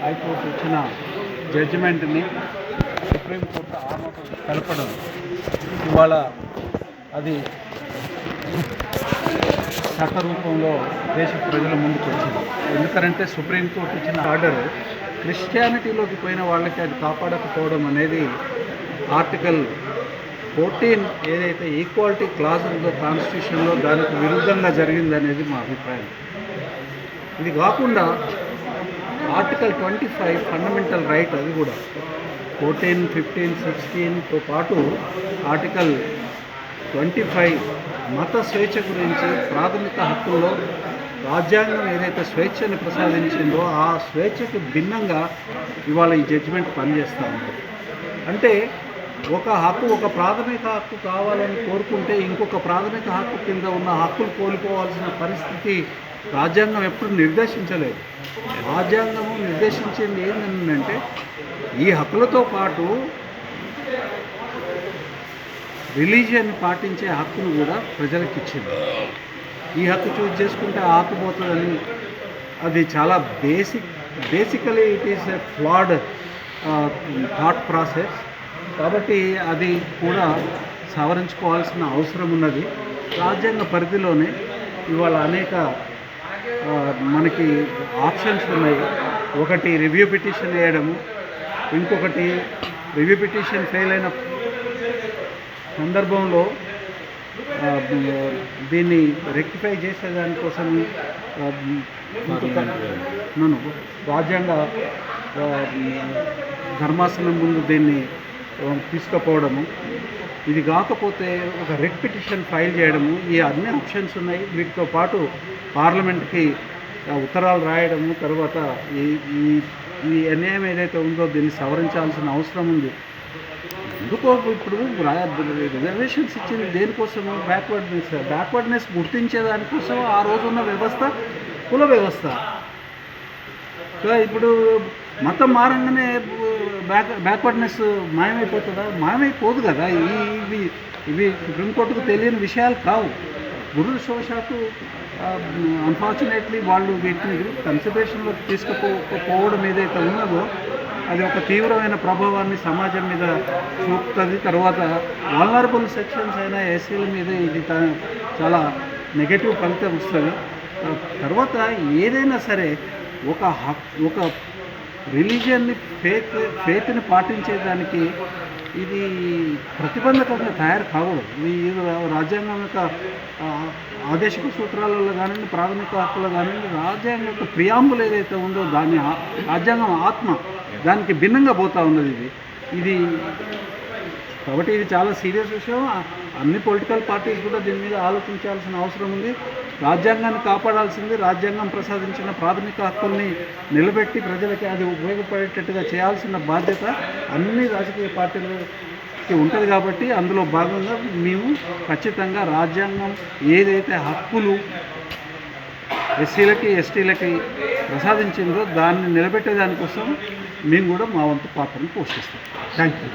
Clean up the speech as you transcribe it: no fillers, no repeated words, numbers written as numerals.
High court ఇచ్చిన జడ్జిమెంట్ని supreme court ఆమోదం తెలపడం ఇవాళ అది చట్ట రూపంలో దేశ ప్రజల ముందుకు వచ్చింది. ఎందుకంటే సుప్రీంకోర్టు ఇచ్చిన ఆర్డర్ క్రిస్టియానిటీలోకి పోయిన వాళ్ళకి అది కాపాడకపోవడం అనేది ఆర్టికల్ 14 ఏదైతే ఈక్వాలిటీ క్లాజ్ ఉందో కాన్స్టిట్యూషన్లో దానికి విరుద్ధంగా జరిగిందనేది మా అభిప్రాయం. ఇది కాకుండా ఆర్టికల్ 25 ఫండమెంటల్ రైట్, అది కూడా 14, 15, 16తో పాటు ఆర్టికల్ 25 మత స్వేచ్ఛ గురించి ప్రాథమిక హక్కుల్లో రాజ్యాంగం ఏదైతే స్వేచ్ఛను ప్రసాదించిందో ఆ స్వేచ్ఛకు భిన్నంగా ఇవాళ ఈ జడ్జిమెంట్ పనిచేస్తూ ఉంది. అంటే ఒక ప్రాథమిక హక్కు కావాలని కోరుకుంటే ఇంకొక ప్రాథమిక హక్కు కింద ఉన్న హక్కులు కోల్పోవాల్సిన పరిస్థితి రాజ్యాంగం ఎప్పుడు నిర్దేశించలేదు. రాజ్యాంగం నిర్దేశించింది ఏంటంటే ఈ హక్కులతో పాటు రిలీజియన్ పాటించే హక్కును కూడా ప్రజలకు ఇచ్చింది. ఈ హక్కు చూజ్ చేసుకుంటే ఆ హక్కు పోతుందని అది చాలా basically it is a ఫ్లాడ్ thought process. కాబట్టి అది కూడా సవరించుకోవాల్సిన అవసరం ఉన్నది. రాజ్యాంగ పరిధిలోనే ఇవాళ అనేక మనకి ఆప్షన్స్ ఉన్నాయి. ఒకటి రివ్యూ పిటిషన్ వేయడము, ఇంకొకటి రివ్యూ పిటిషన్ ఫెయిల్ అయిన సందర్భంలో దీన్ని రెక్టిఫై చేసేదానికోసం రాజ్యాంగ ధర్మాసనం ముందు దీన్ని తీసుకుపోవడము, ఇది కాకపోతే ఒక రిట్ పిటిషన్ ఫైల్ చేయడము, ఈ అన్ని ఆప్షన్స్ ఉన్నాయి. వీటితో పాటు పార్లమెంట్కి ఉత్తరాలు రాయడము, తర్వాత ఈ అన్యాయం ఏదైతే ఉందో దీన్ని సవరించాల్సిన అవసరం ఉంది. ఎందుకో ఇప్పుడు రిజర్వేషన్స్ ఇచ్చింది దేనికోసము? బ్యాక్వర్డ్నెస్ గుర్తించేదానికోసం. ఆ రోజున్న వ్యవస్థ కుల వ్యవస్థ. ఇప్పుడు మతం మారంగానే బ్యాక్వర్డ్నెస్ మాయమైపోతుందా? మాయమైపోదు కదా. ఇవి సుప్రీంకోర్టుకు తెలియని విషయాలు కావు. గురుల శోషకు అన్ఫార్చునేట్లీ వాళ్ళు వీటిని కన్సిడరేషన్లో తీసుకుపోవడం ఏదైతే ఉన్నదో అది ఒక తీవ్రమైన ప్రభావాన్ని సమాజం మీద చూపుతుంది. తర్వాత వల్నరబుల్ సెక్షన్స్ అయిన ఎస్సీల మీద ఇది చాలా నెగటివ్ ఫలితం వస్తుంది. తర్వాత ఏదైనా సరే ఒక రిలీజియన్ని ఫేత్ని పాటించేదానికి ఇది ప్రతిబంధకంగా తయారు కాకూడదు. ఇది రాజ్యాంగం యొక్క ఆదేశిక సూత్రాలలో కానివ్వండి, ప్రాథమిక హక్కులు కానివ్వండి, రాజ్యాంగం యొక్క ప్రియాంబుల్ ఏదైతే ఉందో దాని రాజ్యాంగం ఆత్మ దానికి భిన్నంగా పోతూ ఉన్నది ఇది. కాబట్టి ఇది చాలా సీరియస్ విషయం. అన్ని పొలిటికల్ పార్టీస్ కూడా దీని మీద ఆలోచించాల్సిన అవసరం ఉంది. రాజ్యాంగాన్ని కాపాడాల్సింది, రాజ్యాంగం ప్రసాదించిన ప్రాథమిక హక్కుల్ని నిలబెట్టి ప్రజలకి అది ఉపయోగపడేటట్టుగా చేయాల్సిన బాధ్యత అన్ని రాజకీయ పార్టీలకి ఉంటుంది. కాబట్టి అందులో భాగంగా మేము ఖచ్చితంగా రాజ్యాంగం ఏదైతే హక్కులు ఎస్సీలకి ఎస్టీలకి ప్రసాదించిందో దాన్ని నిలబెట్టేదానికోసం మేము కూడా మా వంతు పాత్రను పోషిస్తాం. Thank you.